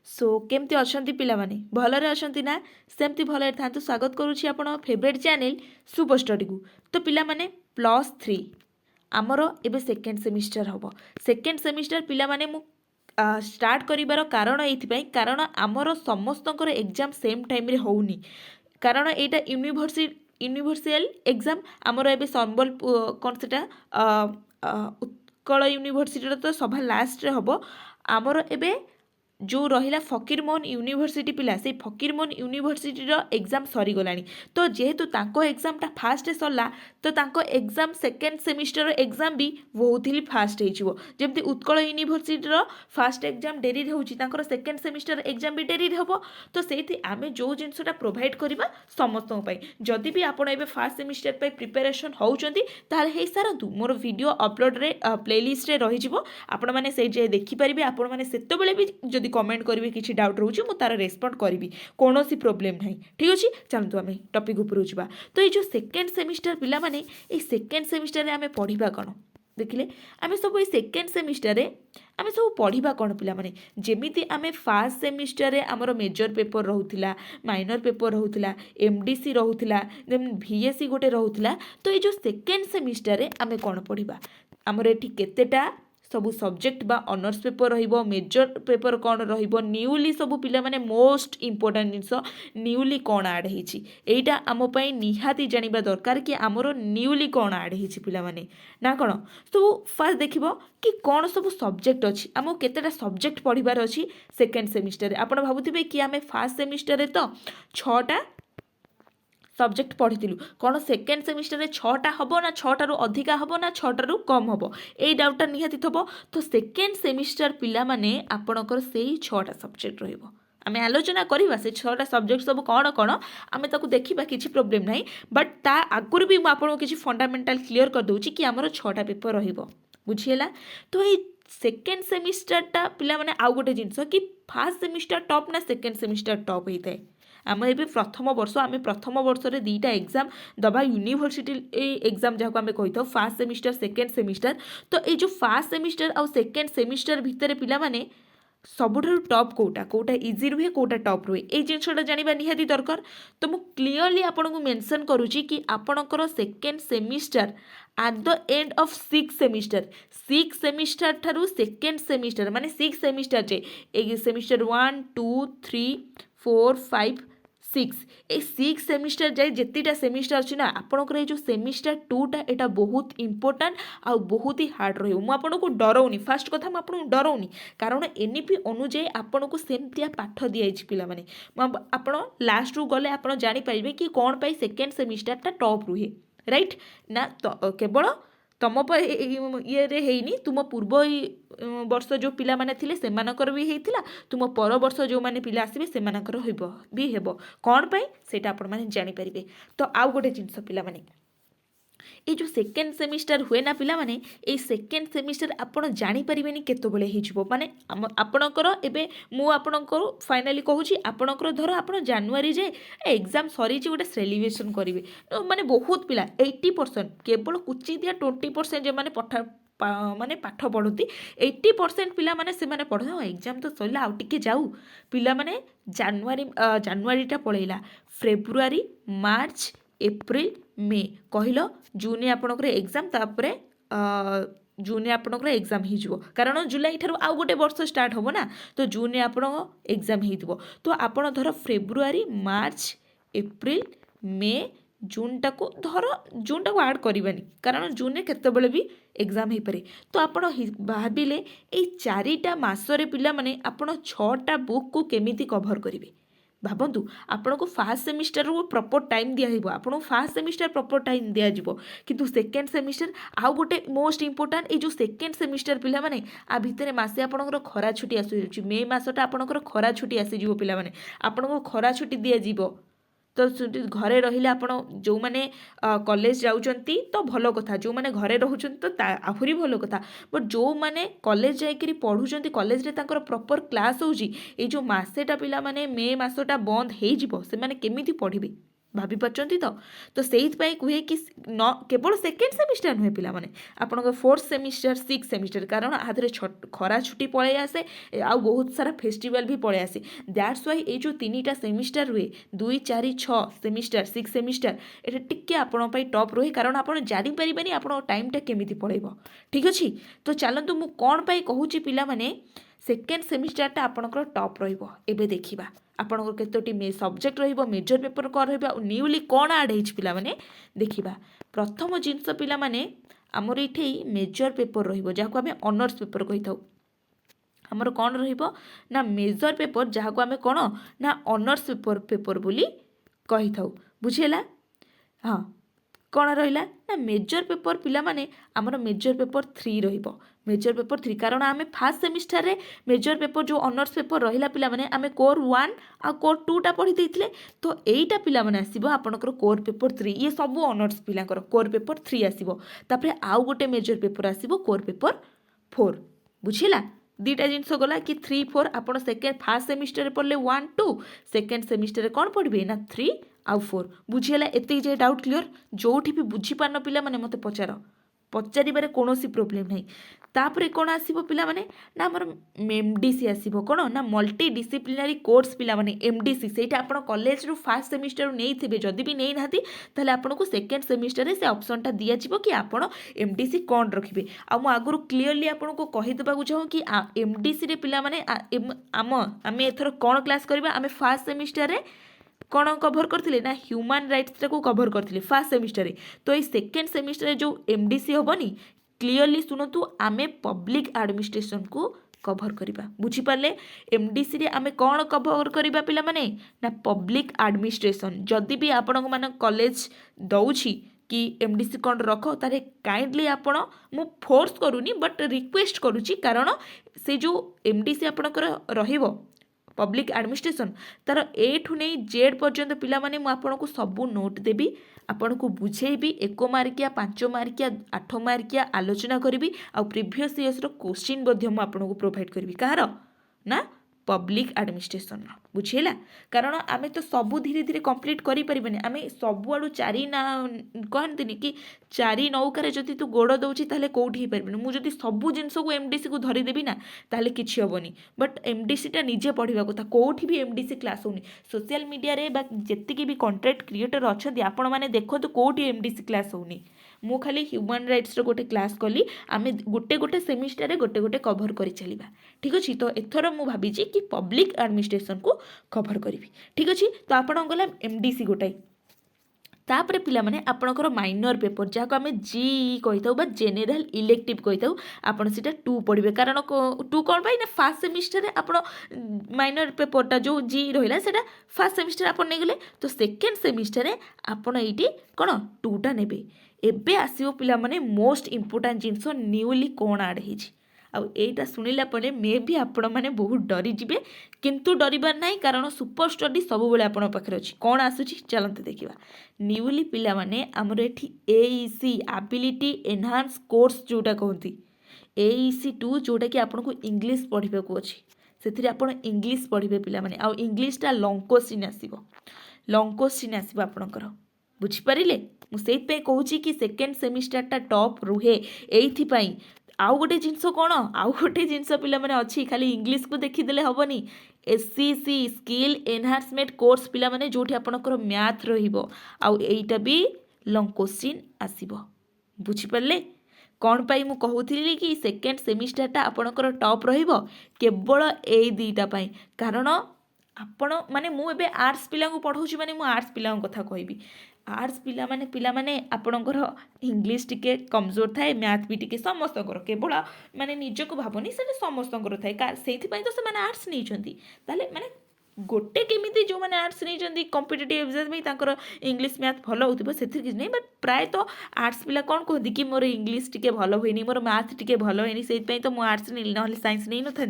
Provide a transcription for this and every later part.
सो केमती अछंती पिला माने भलरे अछंती ना सेमती भलरे थांतु स्वागत करूछि आपण फेवरेट चैनल सुपर स्टडी को। तो पिला माने +3 आमर एबे सेकेंड सेमिस्टर हबो। सेकेंड सेमिस्टर पिला माने मु स्टार्ट करिवार कारण एइथिपई कारण आमर समस्तकर एग्जाम सेम टाइम रे होउनी कारण एटा यूनिवर्सल एग्जाम आमर एबे संबल कोन सेटा उत्कल यूनिवर्सिटी तो सभा लास्ट रे हबो। आमर एबे जो रहिला फकीरमोहन यूनिवर्सिटी पिला से फकीरमोहन यूनिवर्सिटी रो एग्जाम सरी गलानी। तो जेहेतु तांको एग्जाम टा फास्ट सरला तो तांको एग्जाम सेकेंड सेमिस्टर एग्जाम भी बहुत ही फास्ट हो जमती उत्कल यूनिवर्सिटी रो फास्ट एग्जाम डेरी होउची तांकर सेकेंड सेमिस्टर एग्जाम भी डेरी हबो। तो सेठी आमे जो जिनसटा प्रोवाइड करबा समस्त पई जदि भी आपण एबे फास्ट सेमिस्टर पे प्रिपरेशन होउचंती ताले हे सारंतु मोर वीडियो अपलोड रे प्लेलिस्ट रे रहि जिवो आपण माने से जे देखि परिबे आपण माने सेतो बेले भी जदि कमेंट करेंगे किसी डाउट रोचे मुझे तार रेस्पॉन्ड करी कौन सी प्रोब्लेम ना ठीक अच्छे। चलतु आम टपिक उपरू जा। तो ये जो सेकेंड सेमिस्टर पिला माने ये सेकेंड सेमिस्टर रे आमे पढ़िबा कौन देखिले आमे सब ये सेकेंड सेमिस्टर रे आमे सब पढ़िबा कौन पिला माने जेमिति आमे फास्ट सेमिस्टर रे हमरो मेजर पेपर रहउथिला माइनर पेपर रहउथिला एमडीसी रहउथिला देन वीएससी गोटे रहउथिला। तो ये जो सेकेंड सेमिस्टर रे आमे कौन पढ़िबा हमर एठी केतेटा सबू सब्जेक्ट बा ऑनर्स पेपर रहिबो मेजर पेपर कौन रहिबो न्यूली सबू पिला माने मोस्ट इंपोर्टेंट जिनस न्यूली कौन ऐड हेछि एटा आम पई निहाती जानिबा दरकार कि आमरो न्यूली कौन ऐड हेछि पिला माने ना कौन। तो फास्ट देखिबो कि कौन सबू सब्जेक्ट अछि आमो केतेटा सब्जेक्ट पढ़िबार अछि सेकेंड सेमिस्टर रे। आपण भाबुथिबे कि आमे फास्ट सेमिस्टर रे तो 6टा सब्जेक्ट पढ़ी कौन सेकेंड सेमिस्टर रे 6टा हम ना 6टारू अधिका हम ना 6टारू कम हम यही डाउटा निहाती थबो। तो सेकेंड सेमिस्टर पिला माने आपणकर से 6टा सब्जेक्ट रहिबो आमे आलोचना करवा से 6टा सब्जेक्ट सब कौन कौन आमे ताकू देखिबा किछि प्रॉब्लम नाही बट ता आगुर भी आपको किछि फंडामेंटल क्लियर कर दूची कि आमर 6टा पेपर रहिबो बुझिएला। तो ये सेकेंड सेमिस्टर पिला माने आउ गोटे जिनस कि फास्ट सेमिस्टर टॉप ना सेकेंड सेमिस्टर टॉप होता है। आम ए प्रथम वर्ष आम प्रथम वर्ष रे 2टा एग्जाम दबा यूनिवर्सिटी एग्जाम जहाँ आम कही था फास्ट सेमिस्टर सेकेंड सेमिस्टर। तो ये जो फास्ट सेमिस्टर आउ सेकेंड सेमिस्टर भितर पिला माने सबुठारु टॉप कोटा कोटा इजी रुहे कोटा टॉप रुहे ये जिनसटा जानिबा निहाती दरकार। तो मु क्लियरली आपको मेंशन करूची कि आपणकर second semester at the end of 6 semester ठारू सेकेंड सेमिस्टर माने 6 सेमिस्टर जे सेमिस्टर 1 2 3 4 5 6 ए 6 सेमिस्टर जाए जितेटा सेमिस्टर अच्छी ना आपंकर ये जो सेमिस्टर 2टा यहाँ बहुत इंपोर्टाट आ बहुत ही हार्ड रहा डराऊनी फास्ट कथा मुझे डराऊनी कारण एनईपी अनुजाई आपन को सेमतिया पाठ दिखाई पिला माने आप लास्ट रू गले आप जापर कि कौन पाई सेकेंड सेमिस्टरटा टॉप रुहे राइट ना तो केवल तुम ये है तुम पूर्व वर्ष जो पिला माने थिले सेमानकर भी हेइतिला तुम पर वर्ष जो माने पिला आसीबे सेमानकर होइबो भी हेबो कौन पाई सेटा आपण माने जानि परिबे। तो आउ गोटे जिनस पिला माने ये जो सेकेंड सेमिस्टर हुए ना पिला माने ये सेकेंड सेमिस्टर आपण जानि परिबेनी केतो बेले हिजबो माने आपणकर एबे मु आपणकर फाइनली कहूची आपणकर धर आपण जनवरी जे एग्जाम सरी जे गोटे सेलिब्रेशन करिवे माने बहुत पिला 80% केवल कुची दिया 20% जे माने पठा माने पाठ पढ़ती 80% पिला माने से माने पढ़ एग्जाम तो सरला आउ टिके जाऊ पिला माने जानुआरीटा पळैला फेब्रुआरी मार्च एप्रिल मे कहलो जून आपणकर एग्जाम तापरे जून आपणकर एग्जाम हो कारण जुलाई ठार आउ गोटे वर्ष स्टार्ट हम ना तो जून आपण एग्जाम हो। तो आपण धर फेब्रुआरी मार्च एप्रिल मे जून टाको धर जून टाको आड करवानी कारण जून में केतबेले भी एग्जाम हो पारे। तो आपण भाविले ये 4टा मासरे पिला माने आपण 6टा बुक को केमिति कभर करेंगे भावतु आपन को फास्ट सेमिस्टर को प्रॉपर टाइम दिया आपन फास्ट सेमिस्टर प्रॉपर टाइम दिया जिवो किंतु सेकेंड सेमिस्टर आउ गोटे मोस्ट इंपोर्टेंट ये जो सेकेंड सेमिस्टर पिला माने आ भितर मासे आपनकर खरा छुट्टी आसुची मे मासटा आपनकर खरा छुट्टी आसी जिवो पिला माने आपन को खरा छुट्टी दिया जिवो। तो घरे रहिले आपण जो माने कॉलेज जाउचंती तो भलो कथा जो माने घरे रहउचंती तो आहुरी भलो कथा बट जो माने कॉलेज जाइकरी पढ़ुचंती कॉलेज रे तांकर प्रॉपर क्लास होउची ए जो मासेटा पिला माने मे मासटा बंद हेइ जिवो से माने केमिति पढ़िबे भाभी पार्चंती तो सेइथपाई कहे कि न केवल सेकेंड सेमिस्टर नुहे पिला माने आपन फोर्थ सेमिस्टर सिक्स सेमिस्टर कारण आधे खरा छुट्टी पड़े आसे आ बहुत सारा फेस्टिवल भी पड़े आसे दैट्स वाई ये जो 3टा सेमिस्टर हुए 2 4 6 सेमिस्टर सिक्स सेमिस्टर ये टिके आपण टप रुहे कारण आप जानी पारे आप टाइमटा केमी पड़ेब ठीक अच्छे तो चलतु मु कौन पाई कहूँ पिला माने सेकेंड सेमिस्टरटा आपणकर टप रहिबो एबे देखिबा आपणकर केतोटी सब्जेक्ट रहिबो मेजर पेपर कौन रहिबा न्यूली कौन आड होइछ पिला माने देखिबा प्रथम जिनस पिला माने आमर इठे मेजर पेपर रहिबो जाको आमे ऑनर्स पेपर कहि थाउ आमर कौन रहिबो ना मेजर पेपर जाको आमे कोन ना ऑनर्स पेपर बोली कहि थाउ बुझेला हाँ कौन रहिला ना मेजर पेपर पिला माने आमर मेजर पेपर 3 रहिबो मेजर पेपर 3 कारण आमे फर्स्ट सेमिस्टर रे मेजर पेपर जो ऑनर्स पेपर रहिला पिला माने आमे कोर 1 आ कोर 2 टा पढ़ी देइथिले तो एइटा पिला माने आसीबो आपनकर कोर पेपर 3 ये सब ऑनर्स पिलांकर कोर पेपर 3 आसीबो तापरे आउ गोटे मेजर पेपर आसीबो कोर पेपर 4 बुझिला दीटा जिनस गला कि 3 4 आपन सेकेंड फर्स्ट सेमिस्टर रे पढ़ले 1 2 सेकेंड सेमिस्टर रे कौन पढ़बे ना 3 आउ 4 बुझिला एते जे डाउट क्लियर जोठी भी बुझी पारन पिला माने मते पचारिबारे कोनोसी प्रोब्लेम नहीं तापरे कौन आसीबो पिला माने ना हमर एमडीसी आसीबो कोन ना मल्टी डिसिप्लिनरी कोर्स पिला माने एमडीसी सेटा आपण कॉलेज रु फर्स्ट सेमिस्टर रु नै थिबे जदी भी नै नाथि ताले आपण को सेकंड सेमिस्टर रे से ऑप्शन टा दिया जिवो कि आपण एमडीसी कोन रखिबे आ मु आगुरु क्लियरली आपण को कहि देबा को चाहू कि एमडीसी रे पिला माने आमे एथर कोन क्लास करबा आमे फर्स्ट सेमिस्टर रे कौन कभर करते ना ह्यूमन राइट्स को कभर करते फर्स्ट सेमिस्टर रे तो ये सेकेंड सेमिस्टर रे जो एमडीसी हेनी क्लीयरली शुणु आमे पब्लिक एडमिनिस्ट्रेशन को कभर करवा बुझीपारे एमडीसी रे आमे कौन कभर करवा पिला माने ना पब्लिक एडमिनिस्ट्रेशन जदि भी आपण मान कॉलेज दउछि कि एमडीसी कौन रख तारे काइंडली आपण मु फोर्स करूनी बट रिक्वेस्ट करुच्ची कारण से जो एमडीसी आपणकर रहिबो पब्लिक एडमिनिस्ट्रेशन तार ए ठू नहीं जेड पर्यंत पिला माने मु आपनको सबू नोट देबी आपनको बुझेबी 1 मार्किया 5 मार्किया 8 मार्किया आलोचना करी आ प्रीवियस इयर्स रो क्वेश्चन मध्य मु आपनको प्रोवाइड करी कहार ना पब्लिक एडमिनिस्ट्रेशन बुझेला कारण आमे तो सबू धीरे धीरे कंप्लीट करि परिबने आमे सबु आडू चारि ना कहंतिनी कि चारि नौकार जदि तू गोड़ दउछि ताले कोठी ही परिबने मु जदि सबू जिंस को एमडीसी को धरि देबी ना ताले किछि होबनी बट एमडीसी टा निजे पढ़िबा କଥା कोठी भी एमडीसी क्लास होनी सोशल मीडिया रे बा जेतिकी भी कंटेंट क्रिएटर अछंती आपण माने देखो तो कोठी एमडीसी क्लास होनी मु खाली ह्यूमन राइट्स रो गोटे क्लास कली आमे गोटे गोटे सेमिस्टर रे गोटे गोटे कभर करि चलिबा ठीक अछि तो एथर मु भाबी कि पब्लिक एडमिनिस्ट्रेशन को कभर करी ठीक अच्छे तो आप गला एमडीसी गोटाई तापर पिला माने आपणकर माइनर पेपर जहाँ आम जी कही जेनेल इलेक्टिव कही आपड़ से 2 पढ़े कारण 2 कौन पाई ना फर्स्ट सेमिस्टर आप माइनर पेपरटा जो जी रहा से फर्स्ट सेमिस्टर आप नहीं गले तो सेकेंड सेमिस्टर में आपड़ ये कौन 2टा ने एबे आसो पिला माने मोस्ट इम्पोर्टाट जिनस न्यूली कौन आड हो आईटा शुणिला मे भी आपण मैंने बहुत डरी ଯିବେ किंतु डरबार ना कारण सुपर स्टडी सब बेले आपण पाखे अच्छी कौन आसूची चलते देखा न्यूली पिला माने आमर एठी एईसी एबिलिटी एनहांस कोर्स जोटा कहती एईसी 2 जोटा कि आपन को इंग्लिश पढ़ा अच्छी से आपड़ इंग्लिश पढ़े पिला माने आउ इंग्लिशटा लंग क्वेश्चन आसो आपणकर बुझीपारे मुझे कहूँ कि सेकेंड सेमिस्टरटा टॉप रुहे एइथिपाई आउ गोटे जिनस कौन आउ गोटे जिनस पिला माने अच्छी खाली इंग्लिश को देखीदेले हेनी एससीसी स्किल एनहांसमेंट कोर्स पिला माने जोठी आपणकर मैथ रहिबो आउ एइटा भी लंग क्वेश्चन आसीबो बुझीपारे कौन पाई मु कहूली कि सेकेंड सेमिस्टरटा आपणकर टॉप रहिबो केवल ए दुईटा पाई कारण आपण माने मु एबे आर्ट्स पिला को पढ़ाऊँ माने मु आर्ट्स पिला कथा कहबी आर्ट्स पिला माने आपणकर इंग्लिश टिके कमजोर थाए मैथ भी टिके समस्तकर केवल माने निजको भावनी से समस्तकर थाए से तो से आर्ट्स नहीं माने गोटे केमी जो मैंने आर्ट्स नहीं कॉम्पिटिटिव एग्जाम में तांकर इंग्लिश मैथ भल हो से नहीं बट प्राय तो आर्ट्स पिला कौन कहती कि मोर इंग्लिश टिके भल हुए मोर मैथ टिके भल हुए से तो मुझे आर्ट्स नहीं ना साइंस नहीं न था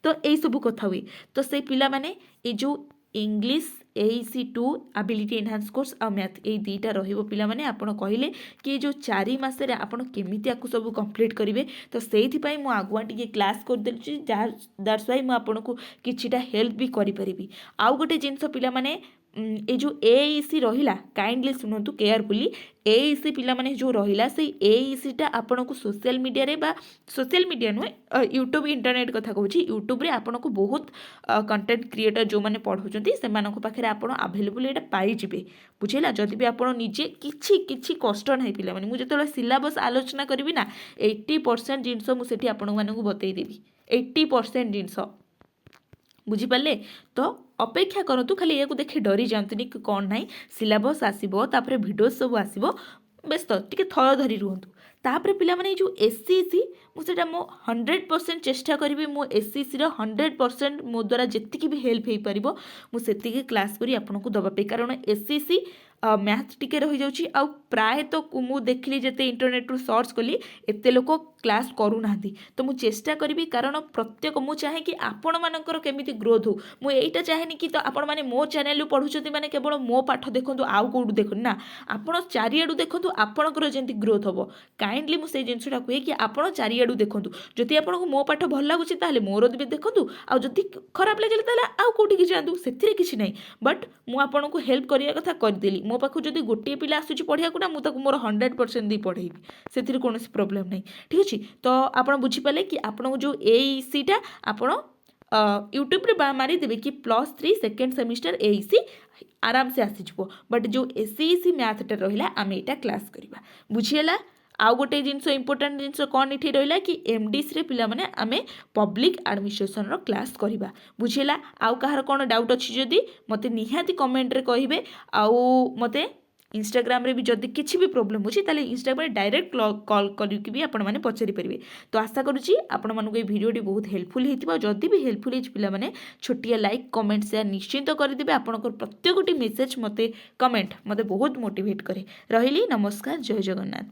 तो यही सब कथा हुए तो से पिला माने ये जो English AEC 2 ability enhancement course आ मैथ ये दुईटा रहिबो पिला माने आपण कहले कि जो 4 मासरे आपण केमिति आकु सब कंप्लीट करिवे तो सेहि पई मु आगुआ टिके क्लास कर देछि दैट्स व्हाई मु आपण को किछिटा हेल्प भी करि परिबी आउ गोटे जिंस पिला माने ए जो एईसी रहिला काइंडली शुणु केयरफुली एईसी पिला माने जो रहिला से एईसीटा आपन को सोशल मीडिया रे बा सोशल मीडिया नुहे यूट्यूब इंटरनेट कथा कहूँ यूट्यूब रे आपन को बहुत कंटेंट क्रिएटर जो मैंने पढ़ाऊँच से पाखे आपड़ आभेलेबुल यहाँ पाइबे बुझेगा जदि भी आप निजे किछि किछि कष्ट ना पिला माने मुझे जो सिलेबस आलोचना करी ना 80% जिनस मुझे आपण मानक बतईदेवी 80% जिनस बुझिपारे तो अपेक्षा करतु खाली या देखि डरी जातुनि कि कौन ना सिलेबस आसो तापर भिडियो सब आसो व्यस्त टी थर धरी रुहतु तापर पिला माने जो एससीसी मुझे मो 100% चेष्टा करी मो एससीसी 100% मो द्वारा जी भी हेल्प हो पार मुझे क्लास करी आपको दवाई कारण एससीसी मैथ टिके रही जाऊँगी आ प्राय तो मुझे देखली जिते इंटरनेट रू सर्च कली एत लोक क्लास करूना तो मुझे चेष्टा करी कारण प्रत्येक मुझे चाहे कि आपण मानकर केमिति ग्रोथ हो मुझे चाहेनि कि तो आपण मैंने मो चैनल पढ़ुं मैंने केवल मो पाठ देखूँ आउ कौटू देखुन ना आपण चारिआडू देखूँ आपणकर जमी ग्रोथ हम काइंडली मुझे जिनसा कहे कि आप चारिआडू देखूँ जदि आपको मो पाठ भल लगुच मोर भी देखूँ आदि खराब लगे आउ कौटिकी जातु से किसी ना बट मुझे हेल्प करने कथा करदेली मो पाखु जदि गोटे पिला आसूची पढ़िया ना मुझे मोर 100% दी पढ़ेबी से कौन प्रोब्लेम नहीं ठीक अच्छे तो आप बुझीपारे कि आपको जो एईसीटा आपण यूट्यूब रे मारिदेवे कि +3 सेकेंड सेमिस्टर एईसी आराम से आसीज बट जो एसईसी मैथटा रहा आम यहाँ क्लास करवा बुझीगला आउ गोटे जिनस इंपोर्टाट जिनस कौन ये रहा कि एमडीसी रे पिला माने आमे पब्लिक एडमिनिस्ट्रेशन रो क्लास करवा बुझीगला आउ कहार कौन डाउट अच्छी जदि मते निहाती कमेंट रे कहिबे आउ मते इंस्टाग्राम रे भी जदि किसी भी प्रोब्लेम होची ताले इंस्टाग्राम रे डायरेक्ट कॉल करके भी आपण माने पचारि परिबे तो आशा करूची आपण मानको ए वीडियोटी बहुत हेल्पफुल हेतिबा जदि भी हेल्पफुल हेछि पिला माने छोटिया लाइक कमेंट शेयर निश्चित कर देबे आपनकर प्रत्येकटी मेसेज मते कमेंट मते बहुत मोटिवेट करे रहिली नमस्कार जय जगन्नाथ।